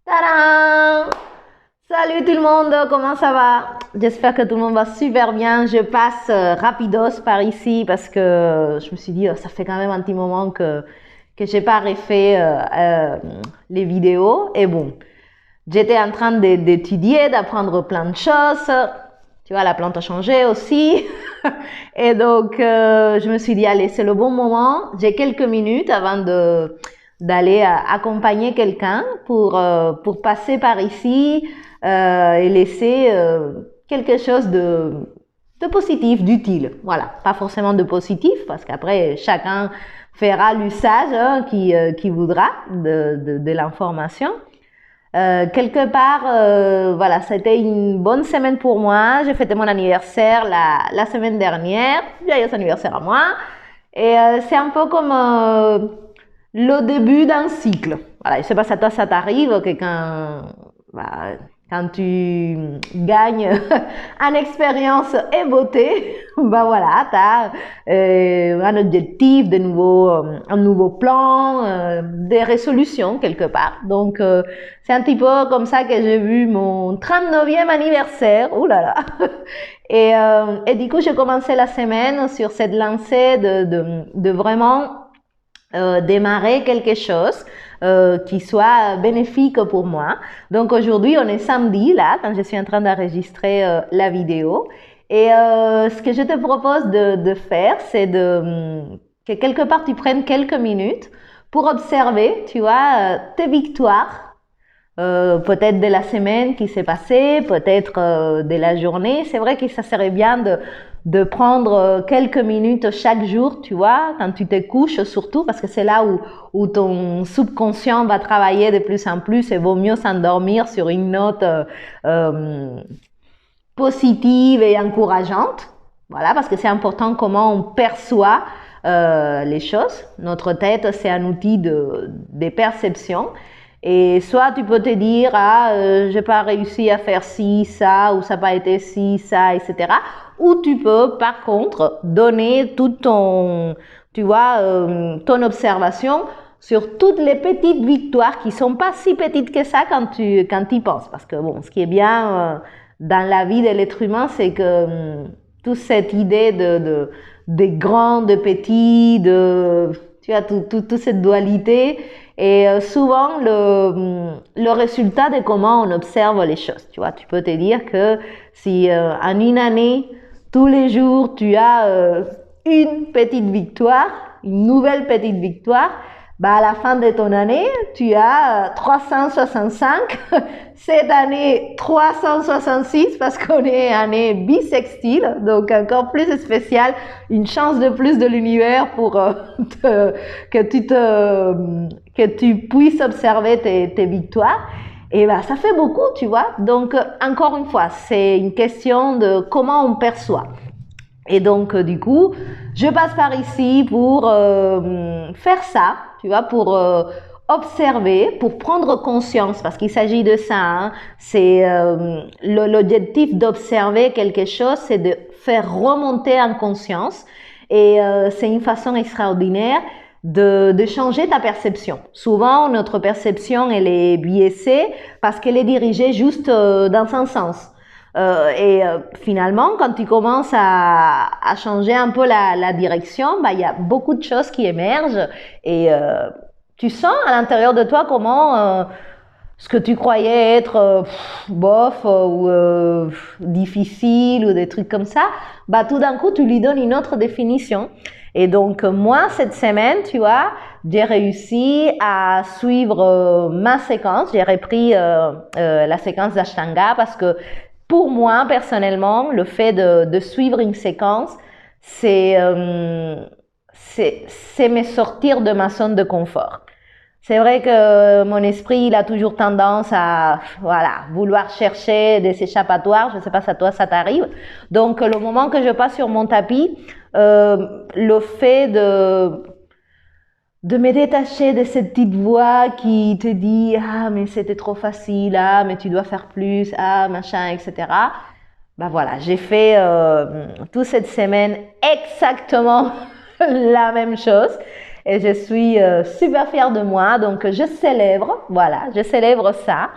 Tadam! Salut tout le monde, comment ça va? J'espère que tout le monde va super bien. Je passe rapidos par ici parce que je me suis dit, ça fait quand même un petit moment que j'ai pas refait les vidéos. Et bon, j'étais en train d'étudier, d'apprendre plein de choses. Tu vois, la plante a changé aussi. Et donc, je me suis dit, allez, c'est le bon moment. J'ai quelques minutes avant d'aller accompagner quelqu'un pour passer par ici et laisser quelque chose de positif, d'utile. Voilà, pas forcément de positif parce qu'après, chacun fera l'usage qui voudra de l'information. Quelque part, voilà, c'était une bonne semaine pour moi. J'ai fêté mon anniversaire la semaine dernière. Joyeux anniversaire à moi. Et c'est un peu comme le début d'un cycle. Voilà, je sais pas si à toi ça t'arrive que quand tu gagnes en expérience et beauté, bah voilà, t'as un objectif, un nouveau plan, des résolutions quelque part. Donc c'est un petit peu comme ça que j'ai vu mon 39e anniversaire. Ouh là là. Et du coup, j'ai commencé la semaine sur cette lancée de vraiment démarrer quelque chose qui soit bénéfique pour moi. Donc aujourd'hui, on est samedi, là, quand je suis en train d'enregistrer la vidéo. Et ce que je te propose de faire, c'est que quelque part, tu prennes quelques minutes pour observer, tu vois, tes victoires. Peut-être de la semaine qui s'est passée, peut-être de la journée. C'est vrai que ça serait bien de prendre quelques minutes chaque jour, tu vois, quand tu te couches surtout, parce que c'est là où ton subconscient va travailler de plus en plus et vaut mieux s'endormir sur une note positive et encourageante. Voilà, parce que c'est important comment on perçoit les choses. Notre tête, c'est un outil de perception. Et soit tu peux te dire, j'ai pas réussi à faire ci, ça, ou ça n'a pas été ci, ça, etc. Ou tu peux, par contre, donner tout tu vois, ton observation sur toutes les petites victoires qui sont pas si petites que ça quand tu y penses. Parce que bon, ce qui est bien dans la vie de l'être humain, c'est que toute cette idée de grand, de petit, tu vois, toute cette dualité, et souvent le résultat de comment on observe les choses. Tu vois, tu peux te dire que si en une année, tous les jours, tu as une petite victoire, une nouvelle petite victoire, bah à la fin de ton année, tu as 365. Cette année, 366 parce qu'on est année bissextile, donc encore plus spécial, une chance de plus de l'univers pour que tu puisses observer tes victoires. Et ben, ça fait beaucoup, tu vois. Donc, encore une fois, c'est une question de comment on perçoit. Et donc, du coup, je passe par ici pour faire ça, tu vois, pour observer, pour prendre conscience, parce qu'il s'agit de ça. Hein. C'est l'objectif d'observer quelque chose, c'est de faire remonter en conscience. Et c'est une façon extraordinaire de changer ta perception. Souvent, notre perception, elle est biaisée parce qu'elle est dirigée juste dans un sens. Finalement, quand tu commences à changer un peu la direction, bah, il y a beaucoup de choses qui émergent et tu sens à l'intérieur de toi comment ce que tu croyais être bof ou difficile ou des trucs comme ça, bah, tout d'un coup, tu lui donnes une autre définition. Et donc, moi, cette semaine, tu vois, j'ai réussi à suivre ma séquence. J'ai repris la séquence d'Ashtanga parce que pour moi, personnellement, le fait de suivre une séquence, c'est me sortir de ma zone de confort. C'est vrai que mon esprit, il a toujours tendance à, voilà, vouloir chercher des échappatoires. Je ne sais pas si à toi ça t'arrive. Donc, le moment que je passe sur mon tapis, le fait de me détacher de cette petite voix qui te dit « Ah, mais c'était trop facile, ah, mais tu dois faire plus, ah, machin, etc. » Ben voilà, j'ai fait toute cette semaine exactement la même chose. et je suis super fière de moi. Donc, je célèbre, voilà, je célèbre ça.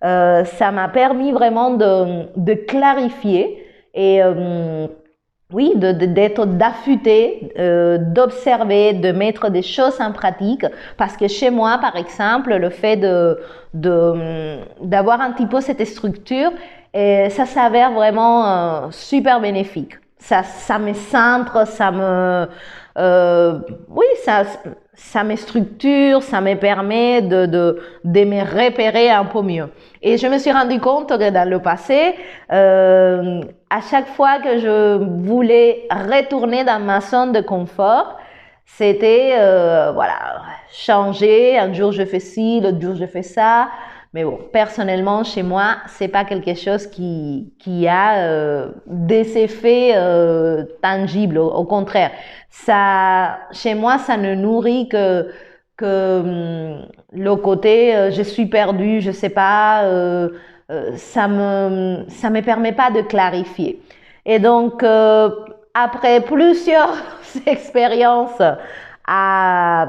Ça m'a permis vraiment de clarifier et oui, d'être d'affûter, d'observer, de mettre des choses en pratique. Parce que chez moi, par exemple, le fait d'avoir un petit peu cette structure, et ça s'avère vraiment super bénéfique. Ça me centre, oui, ça me structure, ça me permet de me repérer un peu mieux. Et je me suis rendu compte que dans le passé, à chaque fois que je voulais retourner dans ma zone de confort, c'était, voilà, changer. Un jour je fais ci, l'autre jour je fais ça. Mais bon, personnellement, chez moi, c'est pas quelque chose qui a des effets tangibles. Au contraire, ça, chez moi, ça ne nourrit que le côté je suis perdue, je sais pas. Ça me permet pas de clarifier. Et donc, après plusieurs expériences à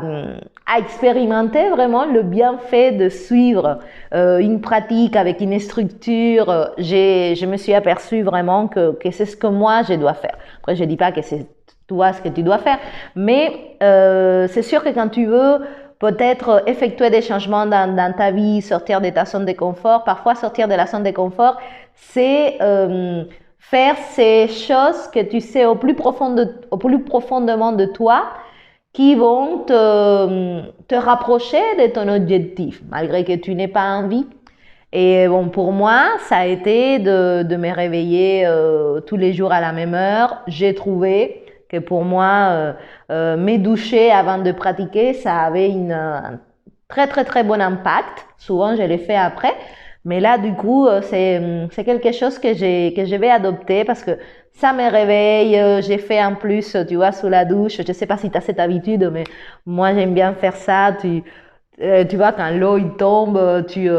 expérimenter vraiment le bienfait de suivre une pratique avec une structure, je me suis aperçue vraiment que c'est ce que moi je dois faire. Après, je dis pas que c'est toi ce que tu dois faire, mais c'est sûr que quand tu veux peut-être effectuer des changements dans ta vie, sortir de ta zone de confort, parfois sortir de la zone de confort, c'est faire ces choses que tu sais au plus profondément de toi, qui vont te rapprocher de ton objectif, malgré que tu n'aies pas envie. Et bon, pour moi, ça a été de me réveiller tous les jours à la même heure. J'ai trouvé que pour moi, me doucher avant de pratiquer, ça avait un très très très bon impact. Souvent, je l'ai fait après. Mais là, du coup, c'est quelque chose que je vais adopter parce que ça me réveille. J'ai fait en plus, tu vois, sous la douche. Je sais pas si tu as cette habitude, mais moi, j'aime bien faire ça. Tu vois, quand l'eau il tombe, tu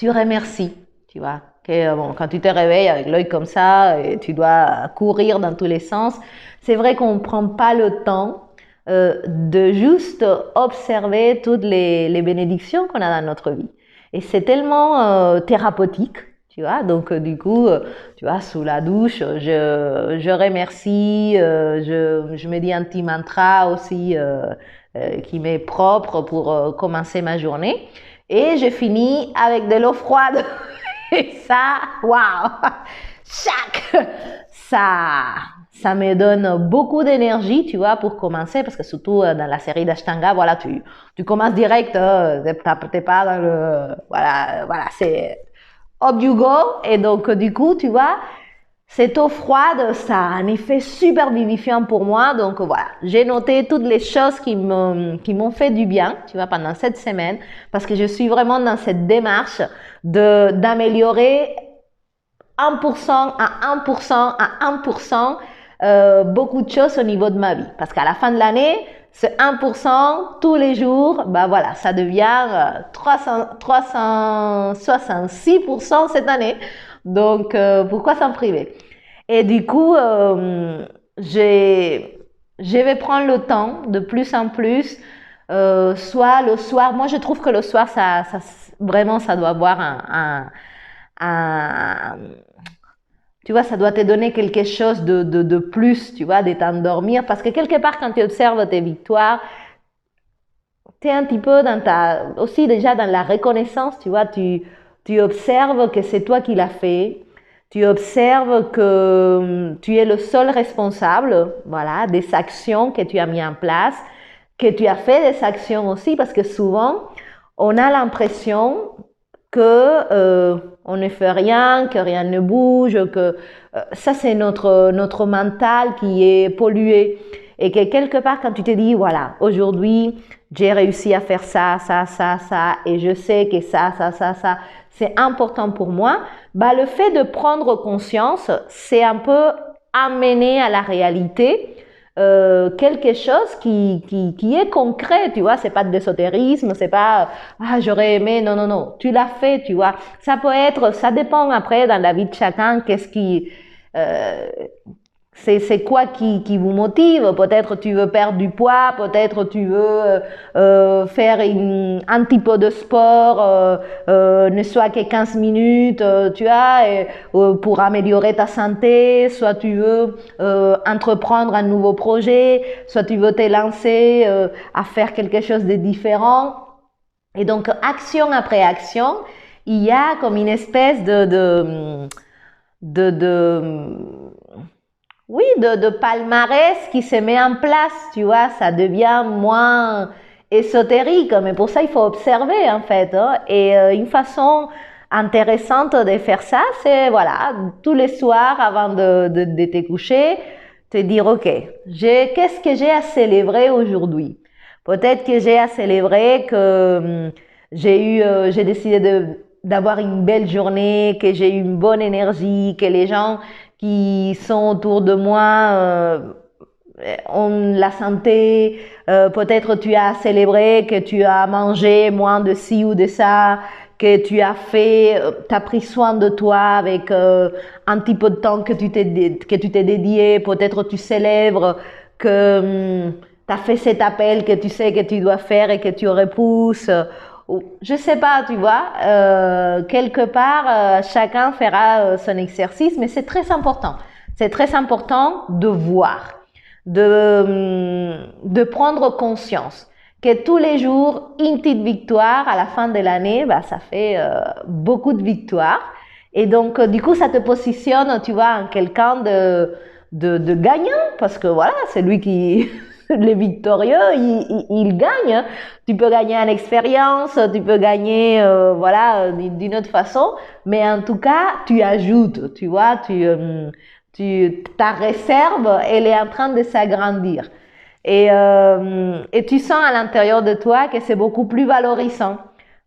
remercies, tu vois. Que, bon, quand tu te réveilles avec l'œil comme ça et tu dois courir dans tous les sens, c'est vrai qu'on ne prend pas le temps de juste observer toutes les bénédictions qu'on a dans notre vie. Et c'est tellement thérapeutique, tu vois. Donc, du coup, tu vois, sous la douche, je remercie, je me dis un petit mantra aussi qui m'est propre pour commencer ma journée. Et je finis avec de l'eau froide. Et ça, waouh, ça me donne beaucoup d'énergie, tu vois, pour commencer, parce que surtout dans la série d'Ashtanga, voilà, tu commences direct, t'es pas dans le, voilà, c'est up you go, et donc du coup, tu vois, cette eau froide, ça a un effet super vivifiant pour moi. Donc voilà, j'ai noté toutes les choses qui m'ont fait du bien, tu vois, pendant cette semaine, parce que je suis vraiment dans cette démarche d'améliorer 1% à 1% à 1% beaucoup de choses au niveau de ma vie. Parce qu'à la fin de l'année, ce 1% tous les jours, bah voilà, ça devient 366% cette année. Donc, pourquoi s'en priver? Et du coup, je vais prendre le temps de plus en plus, soit le soir. Moi, je trouve que le soir, vraiment, ça doit avoir tu vois, ça doit te donner quelque chose de plus, tu vois, de t'endormir. Parce que quelque part, quand tu observes tes victoires, tu es un petit peu aussi déjà dans la reconnaissance, tu vois, tu observes que c'est toi qui l'as fait, tu observes que tu es le seul responsable, voilà, des actions que tu as mis en place, que tu as fait des actions aussi, parce que souvent, on a l'impression que on ne fait rien, que rien ne bouge, que ça c'est notre mental qui est pollué. Et que quelque part, quand tu te dis, voilà, aujourd'hui, j'ai réussi à faire ça, et je sais que ça, c'est important pour moi, bah, le fait de prendre conscience, c'est un peu amener à la réalité quelque chose qui est concret, tu vois, c'est pas de l'ésotérisme, c'est pas, j'aurais aimé, non, tu l'as fait, tu vois. Ça peut être, ça dépend après dans la vie de chacun, C'est quoi qui vous motive? Peut-être tu veux perdre du poids, peut-être tu veux faire un petit peu de sport, ne soit que 15 minutes, tu vois, pour améliorer ta santé, soit tu veux entreprendre un nouveau projet, soit tu veux te lancer à faire quelque chose de différent. Et donc, action après action, il y a comme une espèce de palmarès qui se met en place, tu vois, ça devient moins ésotérique, mais pour ça, il faut observer, en fait. Hein. Et une façon intéressante de faire ça, c'est, voilà, tous les soirs, avant de te coucher, te dire, OK, qu'est-ce que j'ai à célébrer aujourd'hui? Peut-être que j'ai à célébrer que j'ai décidé d'avoir une belle journée, que j'ai eu une bonne énergie, que les gens qui sont autour de moi ont la santé, peut-être tu as célébré que tu as mangé moins de ci ou de ça, que tu as t'as pris soin de toi avec un petit peu de temps que tu t'es dédié, peut-être tu célèbres que tu as fait cet appel que tu sais que tu dois faire et que tu repousses. Je sais pas, tu vois, quelque part, chacun fera son exercice, mais c'est très important. C'est très important de voir, de prendre conscience que tous les jours, une petite victoire à la fin de l'année, bah, ça fait beaucoup de victoires. Et donc, du coup, ça te positionne, tu vois, en quelqu'un de gagnant, parce que voilà, c'est lui qui... Les victorieux, ils gagnent. Tu peux gagner en expérience, tu peux gagner, voilà, d'une autre façon, mais en tout cas, tu ajoutes, tu vois, ta réserve, elle est en train de s'agrandir. Et tu sens à l'intérieur de toi que c'est beaucoup plus valorisant.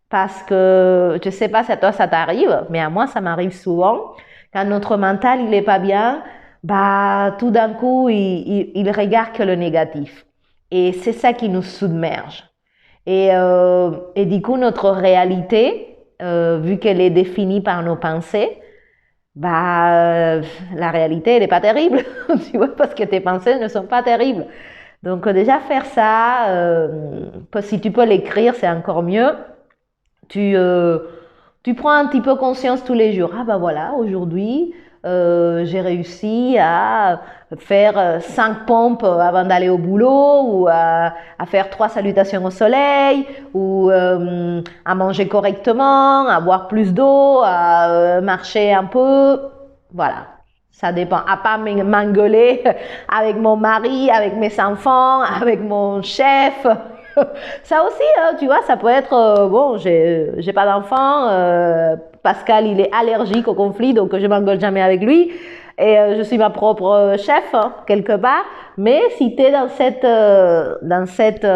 Parce que, je sais pas si à toi ça t'arrive, mais à moi ça m'arrive souvent. Quand notre mental il est pas bien, bah tout d'un coup il regarde que le négatif. Et c'est ça qui nous submerge. Et du coup notre réalité, vu qu'elle est définie par nos pensées, bah la réalité elle est pas terrible, tu vois, parce que tes pensées ne sont pas terribles. Donc déjà faire ça, si tu peux l'écrire, c'est encore mieux. Tu prends un petit peu conscience tous les jours. Ah ben voilà, aujourd'hui, j'ai réussi à faire 5 pompes avant d'aller au boulot, ou à faire 3 salutations au soleil, ou à manger correctement, à boire plus d'eau, à marcher un peu. Voilà. Ça dépend. À pas m'engueuler avec mon mari, avec mes enfants, avec mon chef. Ça aussi, tu vois, ça peut être, bon, j'ai pas d'enfant, Pascal, il est allergique au conflit, donc je m'engueule jamais avec lui, et je suis ma propre chef, hein, quelque part, mais si tu es dans cette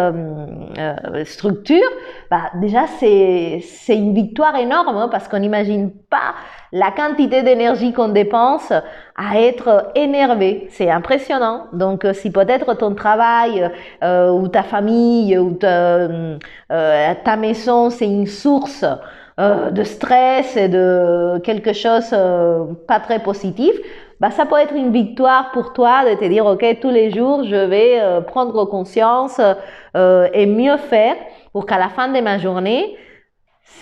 structure, bah, déjà, c'est une victoire énorme, hein, parce qu'on n'imagine pas la quantité d'énergie qu'on dépense à être énervé. C'est impressionnant. Donc, si peut-être ton travail ou ta famille ou ta maison, c'est une source de stress et de quelque chose pas très positif, bah, ça peut être une victoire pour toi de te dire, OK, tous les jours, je vais prendre conscience et mieux faire pour qu'à la fin de ma journée,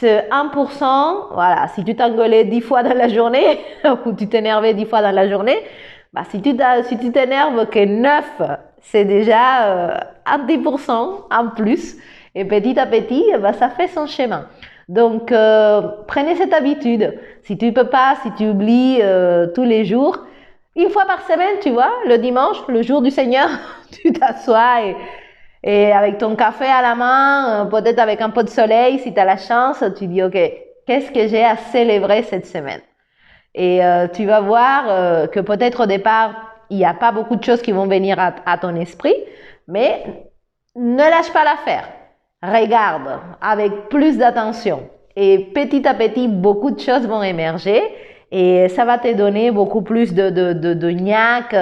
ce 1%, voilà, si tu t'engueulais 10 fois dans la journée ou tu t'énervais 10 fois dans la journée, bah, si tu t'énerves que 9, c'est déjà un 10% en plus. Et petit à petit, bah, ça fait son chemin. Donc, prenez cette habitude. Si tu peux pas, si tu oublies tous les jours, une fois par semaine, tu vois, le dimanche, le jour du Seigneur, tu t'assois et avec ton café à la main, peut-être avec un peu de soleil, si tu as la chance, tu dis, OK, qu'est-ce que j'ai à célébrer cette semaine? Et tu vas voir que peut-être au départ, il n'y a pas beaucoup de choses qui vont venir à ton esprit, mais ne lâche pas l'affaire. Regarde avec plus d'attention. Et petit à petit, beaucoup de choses vont émerger et ça va te donner beaucoup plus de niaque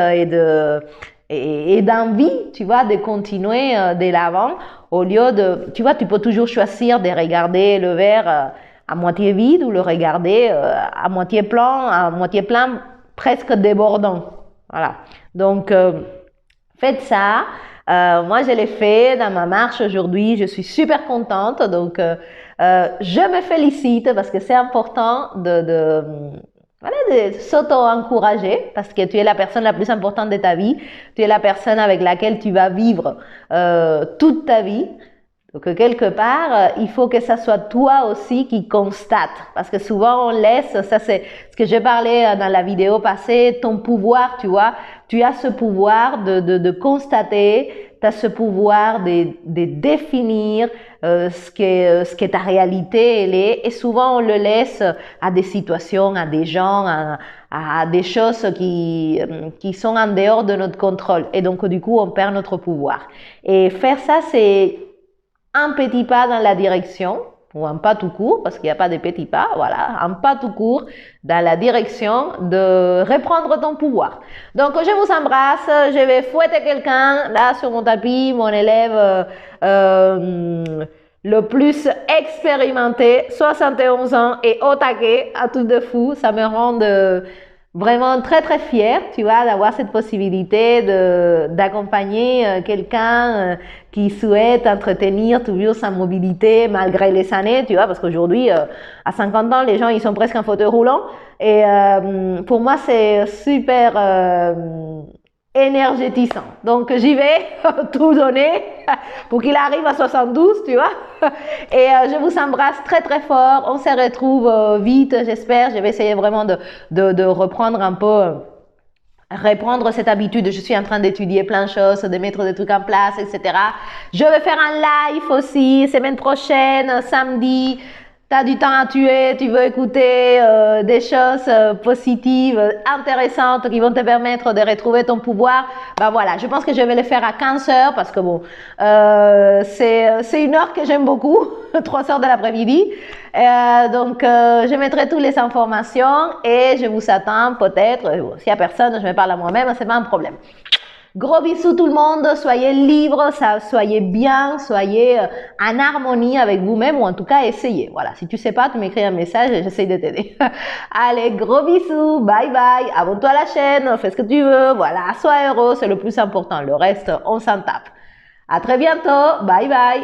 et d'envie, tu vois, de continuer de l'avant au lieu de, tu vois, tu peux toujours choisir de regarder le verre à moitié vide ou le regarder à moitié plein, presque débordant. Voilà. Donc, faites ça. Moi, je l'ai fait dans ma marche aujourd'hui. Je suis super contente. Donc, je me félicite parce que c'est important voilà, de s'auto-encourager parce que tu es la personne la plus importante de ta vie. Tu es la personne avec laquelle tu vas vivre toute ta vie. Donc, quelque part, il faut que ça soit toi aussi qui constate. Parce que souvent, on laisse, ça c'est ce que j'ai parlé dans la vidéo passée, ton pouvoir, tu vois. Tu as ce pouvoir de constater, tu as ce pouvoir de définir ce que ta réalité elle est. Et souvent, on le laisse à des situations, à des gens, à des choses qui sont en dehors de notre contrôle. Et donc, du coup, on perd notre pouvoir. Et faire ça, c'est un petit pas dans la direction, ou un pas tout court, parce qu'il n'y a pas de petits pas, voilà, un pas tout court dans la direction de reprendre ton pouvoir. Donc, je vous embrasse, je vais fouetter quelqu'un, là, sur mon tapis, mon élève le plus expérimenté, 71 ans, et au taquet, à tout de fou, ça me rend vraiment très très fière, tu vois, d'avoir cette possibilité d'accompagner quelqu'un qui souhaite entretenir toujours sa mobilité malgré les années, tu vois, parce qu'aujourd'hui, à 50 ans, les gens, ils sont presque en fauteuil roulant. Et pour moi, c'est super énergétisant. Donc, j'y vais tout donner pour qu'il arrive à 72, tu vois. Et je vous embrasse très très fort. On se retrouve vite, j'espère. Je vais essayer vraiment de reprendre un peu, reprendre cette habitude. Je suis en train d'étudier plein de choses, de mettre des trucs en place, etc. Je vais faire un live aussi, semaine prochaine, samedi. Tu as du temps à tuer, tu veux écouter des choses positives, intéressantes qui vont te permettre de retrouver ton pouvoir, ben voilà, je pense que je vais le faire à 15 heures parce que bon, c'est une heure que j'aime beaucoup, 3 heures de l'après-midi. Donc, je mettrai toutes les informations et je vous attends peut-être, s'il n'y a personne, je me parle à moi-même, c'est pas un problème. Gros bisous tout le monde, soyez libres, soyez bien, soyez en harmonie avec vous-même ou en tout cas essayez. Voilà, si tu sais pas, tu m'écris un message et j'essaye de t'aider. Allez, gros bisous, bye bye, abonne-toi à la chaîne, fais ce que tu veux, voilà, sois heureux, c'est le plus important, le reste, on s'en tape. À très bientôt, bye bye.